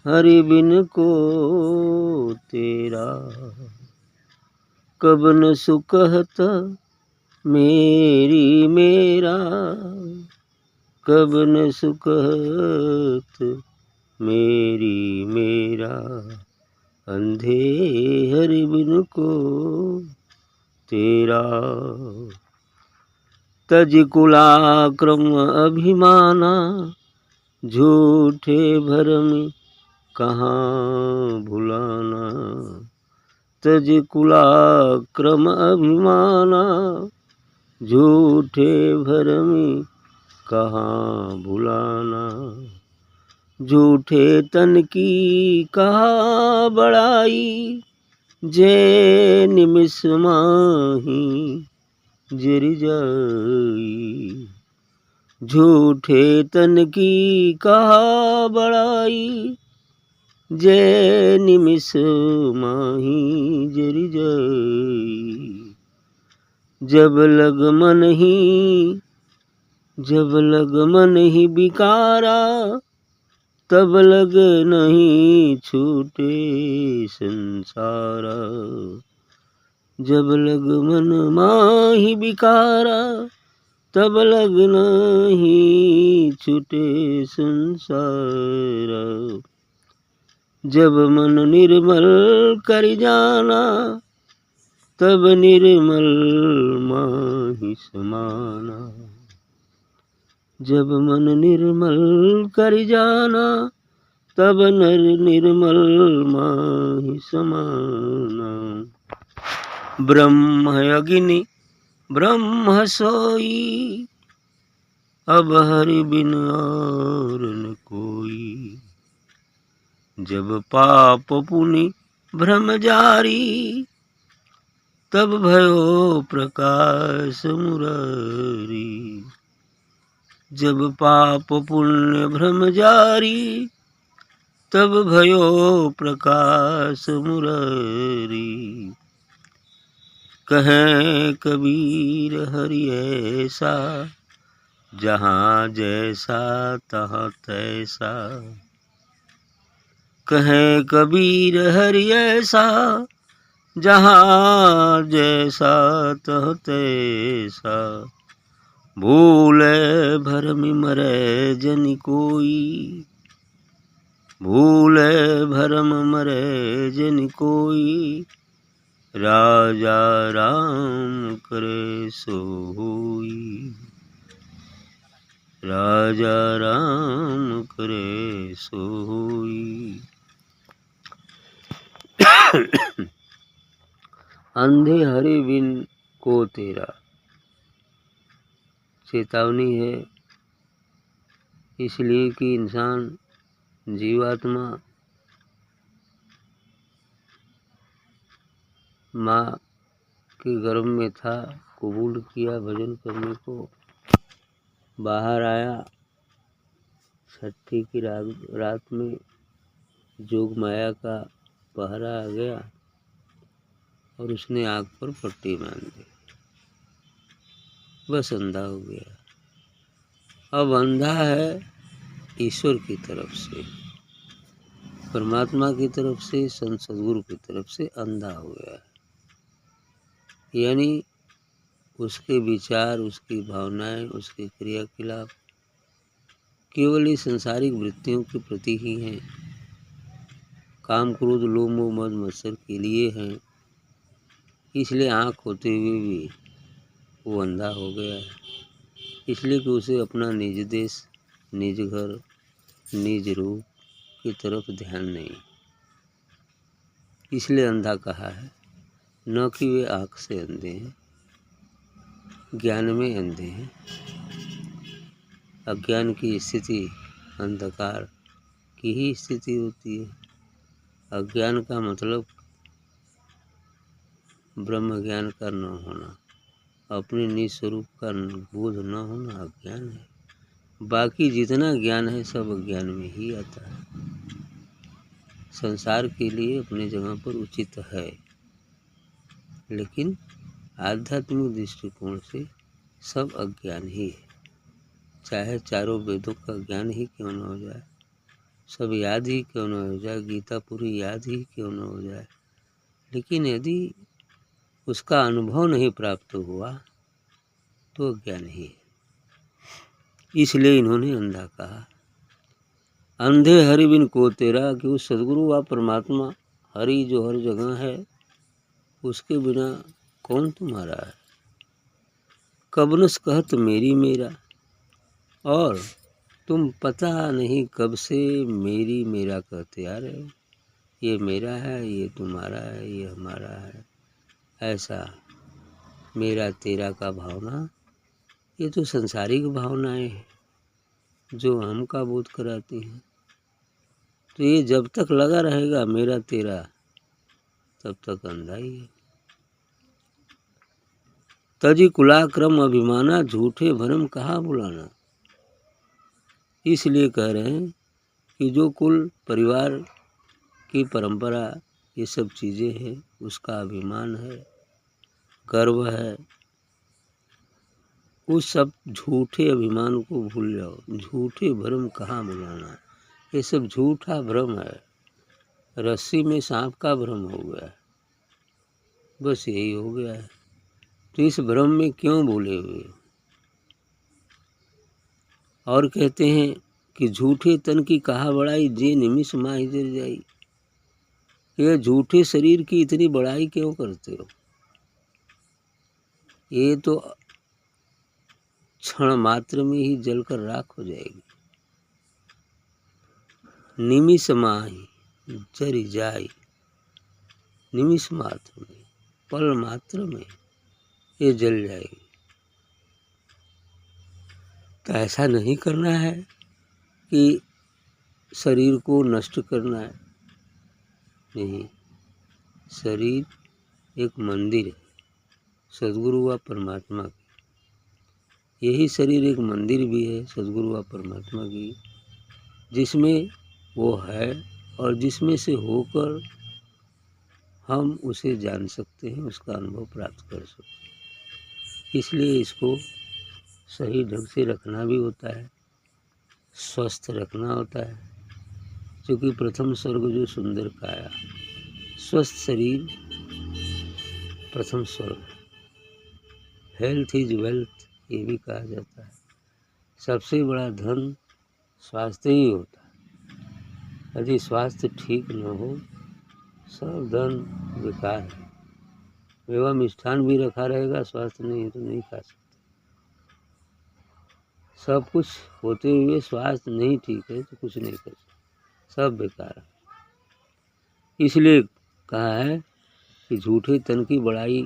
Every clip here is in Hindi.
हरि बिन को तेरा। कब न सुकहत मेरी मेरा, कब न सुकहत मेरी मेरा। अंधे हरि बिन को तेरा। तज कुलाक्रम अभिमाना, झूठे भरम कहाँ भुलाना। तज कुलाक्रम अभिमाना, झूठे भरम कहाँ भुलाना। झूठे तन की कहा बड़ाई, जे निमिष माही जर जाई। झूठे तन की कहा बड़ाई, जे निमिष माही जर जाई। जब लग मन ही बिकारा, तब लग नहीं छूटे संसारा। जब लग मन माही बिकारा, तब लग नहीं छूटे संसारा। जब मन निर्मल कर जाना, तब निर्मल माही समाना। जब मन निर्मल कर जाना, तब निर्मल माही समाना। ब्रह्म अग्नि ब्रह्म सोई, अब हरि बिन और न कोई। जब पाप पुनि भ्रम जारी, तब भयो प्रकाश मुरारी। जब पाप पुण्य भ्रम जारी, तब भयो प्रकाश मुरारी। कहें कबीर हरि ऐसा, जहाँ जैसा तहाँ तैसा। कहें कबीर हरि ऐसा, जहाँ जैसा तह तैसा। भूले भरम मरे जन कोई, भूले भरम मरे जन कोई। राजा राम करे सो होई, राजा राम करे सो होई। अंधे हरि बिन को तेरा। चेतावनी है इसलिए कि इंसान जीवात्मा माँ के गर्भ में था, कबूल किया भजन करने को, बाहर आया। छठी की रात में जोग माया का पहरा आ गया और उसने आँख पर पट्टी बांध दी, बस अंधा हो गया। अब अंधा है ईश्वर की तरफ से, परमात्मा की तरफ से, संत सद्गुरु की तरफ से अंधा हो गया है। यानी उसके विचार, उसकी भावनाएं, उसके क्रियाकलाप केवल ही सांसारिक वृत्तियों के प्रति ही हैं, काम क्रोध लोभ मोह मद मत्सर के लिए हैं। इसलिए आँख होते हुए भी वो अंधा हो गया है, इसलिए कि उसे अपना निज देश, निज घर, निज रूप की तरफ ध्यान नहीं, इसलिए अंधा कहा है। न कि वे आँख से अंधे हैं, ज्ञान में अंधे हैं। अज्ञान की स्थिति अंधकार की ही स्थिति होती है। अज्ञान का मतलब ब्रह्म ज्ञान का न होना, अपने निज स्वरूप का बोध न होना अज्ञान है। बाकी जितना ज्ञान है सब अज्ञान में ही आता है। संसार के लिए अपने जगह पर उचित है, लेकिन आध्यात्मिक दृष्टिकोण से सब अज्ञान ही है। चाहे चारों वेदों का ज्ञान ही क्यों न हो जाए, सब याद ही क्यों न हो जाए, गीता पूरी याद ही क्यों न हो जाए, लेकिन यदि उसका अनुभव नहीं प्राप्त हुआ तो ज्ञान ही है। इसलिए इन्होंने अंधा कहा। अंधे हरि बिन को तेरा, कि उस सदगुरु व परमात्मा हरि जो हर जगह है, उसके बिना कौन तुम्हारा है। कबनस कहत मेरी मेरा, और तुम पता नहीं कब से मेरी मेरा कहते आ रहे हो। ये मेरा है, ये तुम्हारा है, ये हमारा है, ऐसा मेरा तेरा का भावना, ये तो संसारिक भावनाएं हैं जो हम का बोध कराती हैं। तो ये जब तक लगा रहेगा मेरा तेरा, तब तक अंधा ही है। तजी कुलाक्रम अभिमाना, झूठे भरम कहाँ बुलाना। इसलिए कह रहे हैं कि जो कुल परिवार की परंपरा ये सब चीज़ें हैं, उसका अभिमान है, गर्व है, उस सब झूठे अभिमान को भूल जाओ। झूठे भ्रम कहाँ बुलाना, ये सब झूठा भ्रम है। रस्सी में सांप का भ्रम हो गया है, बस यही हो गया है। तो इस भ्रम में क्यों भूले हुए। और कहते हैं कि झूठे तन की कहा बड़ाई, जे निमिष माहि जर जाई। ये झूठे शरीर की इतनी बड़ाई क्यों करते हो, ये तो क्षण मात्र में ही जलकर राख हो जाएगी। निमिष माहि जर जाई, निमिष मात्र में, पल मात्र में ये जल जाएगी। तो ऐसा नहीं करना है कि शरीर को नष्ट करना है, नहीं। शरीर एक मंदिर है सद्गुरु व परमात्मा की। यही शरीर एक मंदिर भी है सद्गुरु व परमात्मा की, जिसमें वो है और जिसमें से होकर हम उसे जान सकते हैं, उसका अनुभव प्राप्त कर सकते हैं। इसलिए इसको सही ढंग से रखना भी होता है, स्वस्थ रखना होता है। क्योंकि प्रथम स्वर्ग जो सुंदर काया, स्वस्थ शरीर प्रथम स्वर्ग। हेल्थ इज वेल्थ, ये भी कहा जाता है। सबसे बड़ा धन स्वास्थ्य ही होता है। यदि स्वास्थ्य ठीक न हो, सब धन बेकार है। मेवा मिष्ठान भी रखा रहेगा, स्वास्थ्य नहीं है तो नहीं खा सकते। सब कुछ होते हुए स्वास्थ्य नहीं ठीक है तो कुछ नहीं कर सकते, सब बेकार है। इसलिए कहा है कि झूठे तन की बड़ाई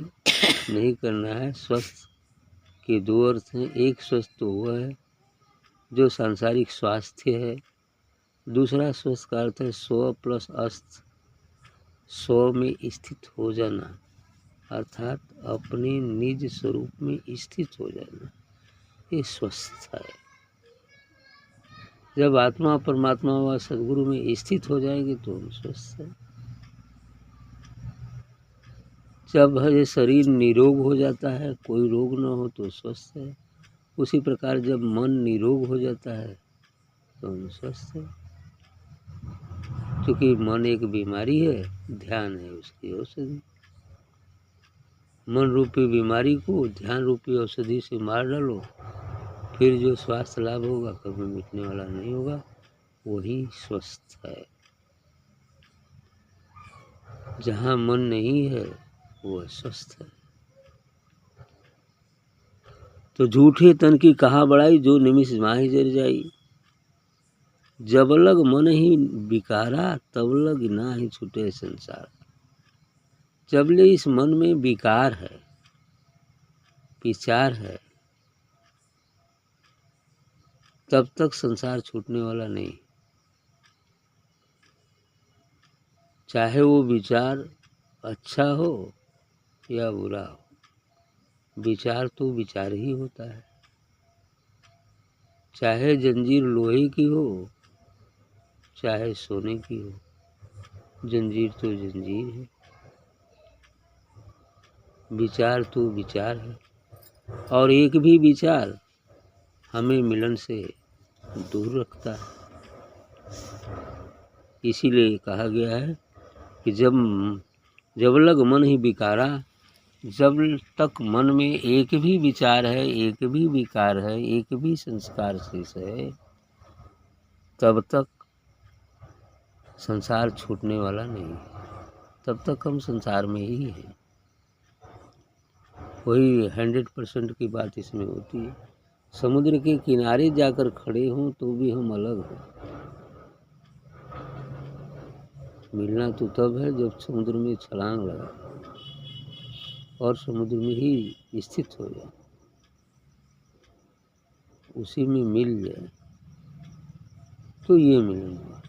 नहीं करना है। स्वस्थ के दो अर्थ हैं। एक स्वस्थ तो वह है जो सांसारिक स्वास्थ्य है, दूसरा स्वस्थ का अर्थ है स्व प्लस अस्थ, स्व में स्थित हो जाना, अर्थात अपने निज स्वरूप में स्थित हो जाना, ये स्वस्थ है। जब आत्मा परमात्मा व सद्गुरु में स्थित हो जाएंगे तो हम स्वस्थ है। जब ये शरीर निरोग हो जाता है, कोई रोग न हो तो स्वस्थ है। उसी प्रकार जब मन निरोग हो जाता है तो हम स्वस्थ है। क्योंकि मन एक बीमारी है, ध्यान है उसकी औषधि। मन रूपी बीमारी को ध्यान रूपी औषधि से मार डालो, फिर जो स्वास्थ्य लाभ होगा कभी मिटने वाला नहीं होगा, वही स्वस्थ है। जहाँ मन नहीं है वो स्वस्थ है। तो झूठे तन की कहा बड़ाई, जो निमिष माहि जर जाई। जब लग मन ही विकारा, तब लग ना ही छूटे संसार। जबले इस मन में विकार है, विचार है, तब तक संसार छूटने वाला नहीं। चाहे वो विचार अच्छा हो या बुरा हो, विचार तो विचार ही होता है। चाहे जंजीर लोहे की हो, चाहे सोने की हो, जंजीर तो जंजीर है। विचार तो विचार है, और एक भी विचार हमें मिलन से दूर रखता है। इसीलिए कहा गया है कि जब लग मन ही विकारा, जब तक मन में एक भी विचार है, एक भी विकार है, एक भी संस्कार शेष है, तब तक संसार छूटने वाला नहीं है। तब तक हम संसार में ही हैं। वही 100% की बात इसमें होती है। समुद्र के किनारे जाकर खड़े हों तो भी हम अलग हैं। मिलना तो तब है जब समुद्र में छलांग लगा और समुद्र में ही स्थित हो जाए, उसी में मिल जाए, तो ये मिलन हुआ।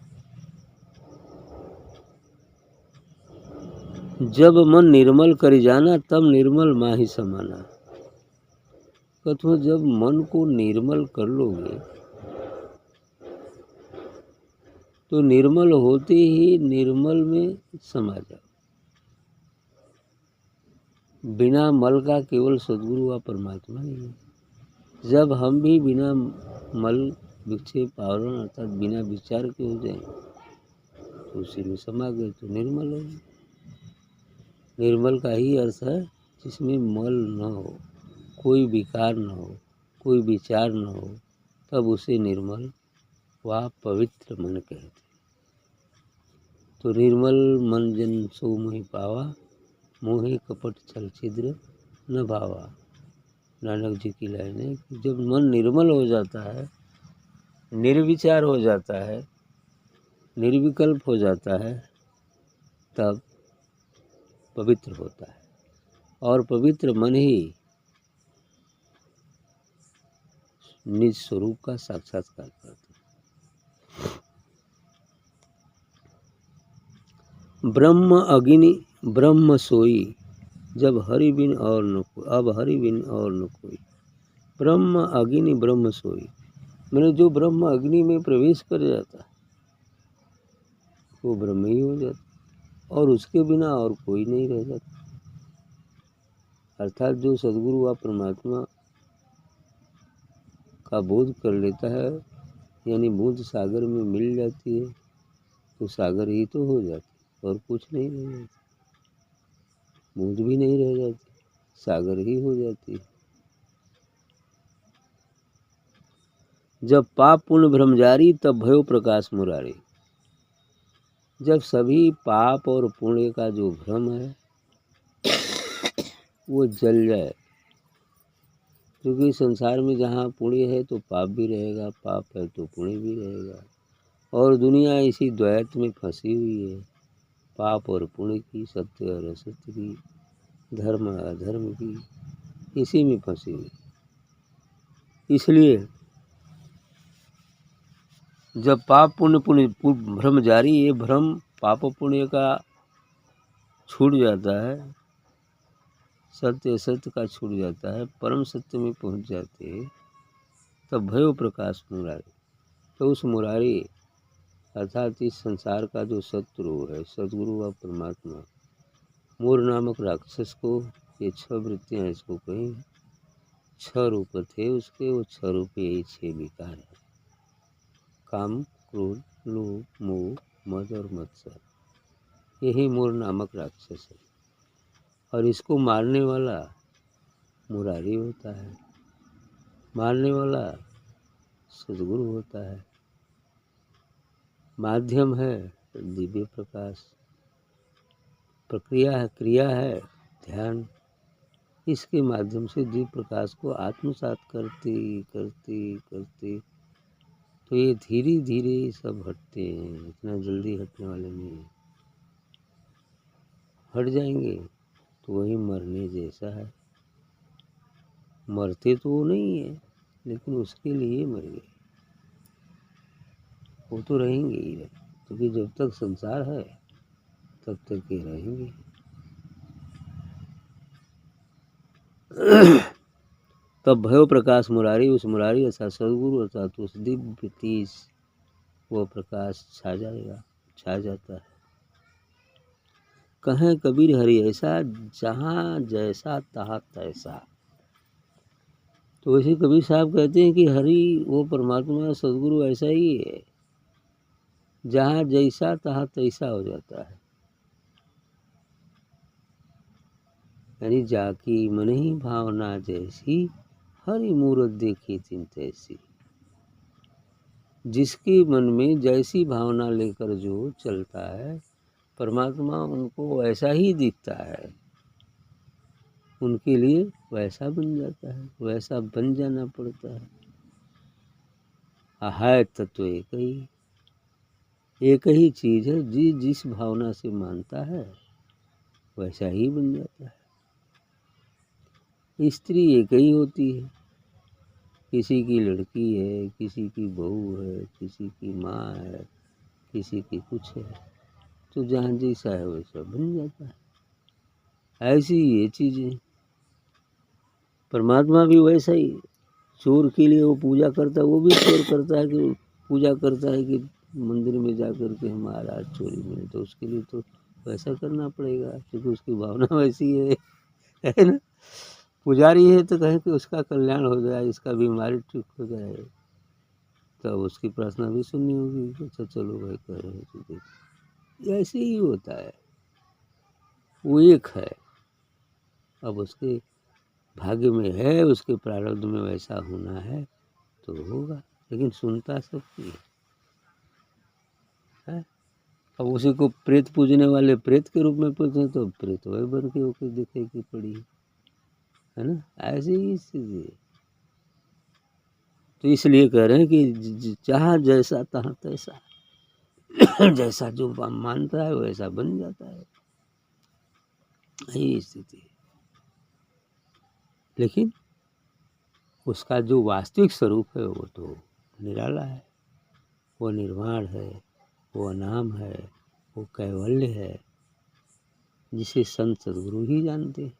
जब मन निर्मल करी जाना, तब निर्मल माही समाना। कथो जब मन को निर्मल कर लोगे तो निर्मल होते ही निर्मल में समा जाओ। बिना मल का केवल सद्गुरु व परमात्मा ही है। जब हम भी बिना मल विक्षेप आवरण अर्थात बिना विचार के हो जाए तो उसी में समा गए तो निर्मल हो। निर्मल का ही अर्थ है जिसमें मल न हो, कोई विकार न हो, कोई विचार न हो, तब उसे निर्मल व पवित्र मन कहते। तो निर्मल मन जन सो मोहि पावा, मोहे कपट छल छिद्र न भावा। नानक जी की लाइन है कि जब मन निर्मल हो जाता है, निर्विचार हो जाता है, निर्विकल्प हो जाता है, तब पवित्र होता है। और पवित्र मन ही निज स्वरूप का साक्षात्कार करता है। ब्रह्म अग्नि ब्रह्म सोई, जब हरि बिन और न कोई, अब हरि बिन और न कोई। ब्रह्म अग्नि ब्रह्म सोई, मैंने जो ब्रह्म अग्नि में प्रवेश कर जाता है वो ब्रह्म ही हो जाता, और उसके बिना और कोई नहीं रह जाता। अर्थात जो सद्गुरु व परमात्मा का बोध कर लेता है, यानी बोध सागर में मिल जाती है, तो सागर ही तो हो जाती और कुछ नहीं रह जाती। बूंद भी नहीं रह जाती, सागर ही हो जाती है। जब पाप पुण्य भ्रम जारी, तब भयो प्रकाश मुरारी। जब सभी पाप और पुण्य का जो भ्रम है वो जल जाए, क्योंकि संसार में जहाँ पुण्य है तो पाप भी रहेगा, पाप है तो पुण्य भी रहेगा, और दुनिया इसी द्वैत में फंसी हुई है, पाप और पुण्य की, सत्य और असत्य की, धर्म और अधर्म की, इसी में फंसी हुई। इसलिए जब पाप पुण्य पुण्य भ्रम जारी, ये भ्रम पाप पुण्य का छूट जाता है, सत्य असत्य का छूट जाता है, परम सत्य में पहुंच जाते हैं, तब भयो प्रकाश मुरारी। तो उस मुरारी अर्थात इस संसार का जो शत्रु है, सद्गुरु व परमात्मा, मोर नामक राक्षस को ये 6 वृत्तियाँ इसको कहीं 6 रूप थे उसके, वो 6 रूप यही 6 विकार है। काम, क्रोध, लोभ, मोह, मद और मत्सर, यही मोर नामक राक्षस है। और इसको मारने वाला मुरारी होता है, मारने वाला सद्गुरु होता है। माध्यम है दिव्य प्रकाश, प्रक्रिया है, क्रिया है ध्यान। इसके माध्यम से दिव्य प्रकाश को आत्मसात करते करते करते तो ये धीरे धीरे सब हटते हैं, इतना जल्दी हटने वाले नहीं। हट जाएंगे तो वही मरने जैसा है। मरते तो वो नहीं है, लेकिन उसके लिए मर गए, वो तो रहेंगे ही रहे, क्योंकि जब तक संसार है तब तक ये रहेंगे। तब भयो प्रकाश मुरारी, उस मुरारी अर्थात सद्गुरु अर्थात उस दिव्य तेज वो प्रकाश छा जाएगा, छा जाता है। कहें कबीर हरि ऐसा, जहाँ जैसा तहाँ तैसा। तो वैसे कबीर साहब कहते हैं कि हरि वो परमात्मा सद्गुरु ऐसा ही है जहाँ जैसा तहाँ तैसा हो जाता है। यानी जाकी मन ही भावना जैसी, हरि मूरत देखी तिन तैसी। जिसके मन में जैसी भावना लेकर जो चलता है, परमात्मा उनको वैसा ही दिखता है, उनके लिए वैसा बन जाता है, वैसा बन जाना पड़ता है। है तत्व एक ही चीज़ है, जिस भावना से मानता है वैसा ही बन जाता है। स्त्री एक ही होती है, किसी की लड़की है, किसी की बहू है, किसी की माँ है, किसी की कुछ है, तो जहाँ जैसा है वैसा बन जाता है। ऐसी ये चीज़ें, परमात्मा भी वैसा ही। चोर के लिए वो पूजा करता है, वो भी चोर करता है कि पूजा करता है कि मंदिर में जा कर के हमारा आज चोरी मिले, तो उसके लिए तो वैसा करना पड़ेगा, क्योंकि उसकी भावना वैसी है ना। पुजारी है तो कहें कि उसका कल्याण हो जाए, इसका बीमारी ठीक हो जाए, तब उसकी प्रार्थना भी सुननी होगी। अच्छा चलो भाई कर रहे हैं तो देख, ऐसे ही होता है। वो एक है, अब उसके भाग्य में है, उसके प्रारब्ध में वैसा होना है तो होगा, लेकिन सुनता सबकी है। अब उसी को प्रेत पूजने वाले प्रेत के रूप में पूजते तो प्रेत वही बन के होकर दिखेगी पड़ी है ना। ऐसी ही स्थिति है। तो इसलिए कह रहे हैं कि जहाँ जैसा तहाँ तैसा जैसा जो मानता है वैसा बन जाता है, यही स्थिति है। लेकिन उसका जो वास्तविक स्वरूप है वो तो निराला है, वो निर्वाण है, वो अनाम है, वो कैवल्य है, जिसे संत सद्गुरु ही जानते हैं।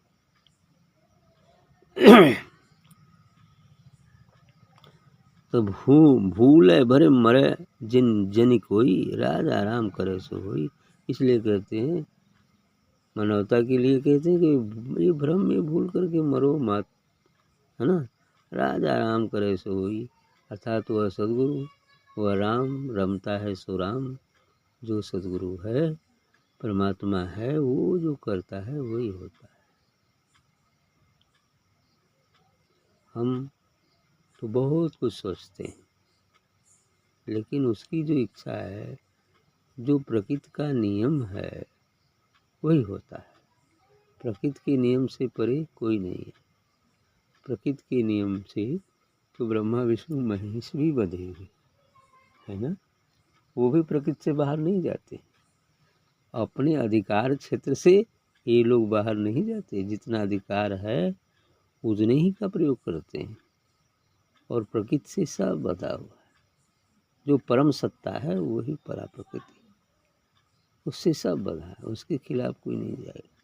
तो भूले भरे मरे जिन जन कोई, राज आराम करे सो होई। इसलिए कहते हैं, मानवता के लिए कहते हैं कि ये भ्रम में भूल करके मरो मत, है ना। राज आराम करे सो होई, अर्थात वह सद्गुरु, वह राम रमता है सो राम। जो सद्गुरु है, परमात्मा है, वो जो करता है वही होता है। हम तो बहुत कुछ सोचते हैं, लेकिन उसकी जो इच्छा है, जो प्रकृति का नियम है, वही होता है। प्रकृति के नियम से परे कोई नहीं है। प्रकृति के नियम से तो ब्रह्मा विष्णु महेश भी बंधे हुए है ना, वो भी प्रकृति से बाहर नहीं जाते। अपने अधिकार क्षेत्र से ये लोग बाहर नहीं जाते, जितना अधिकार है उतने ही का प्रयोग करते हैं, और प्रकृति से सब बंधा हुआ है। जो परम सत्ता है वही परा प्रकृति, उससे सब बंधा है, उसके खिलाफ कोई नहीं जाएगा।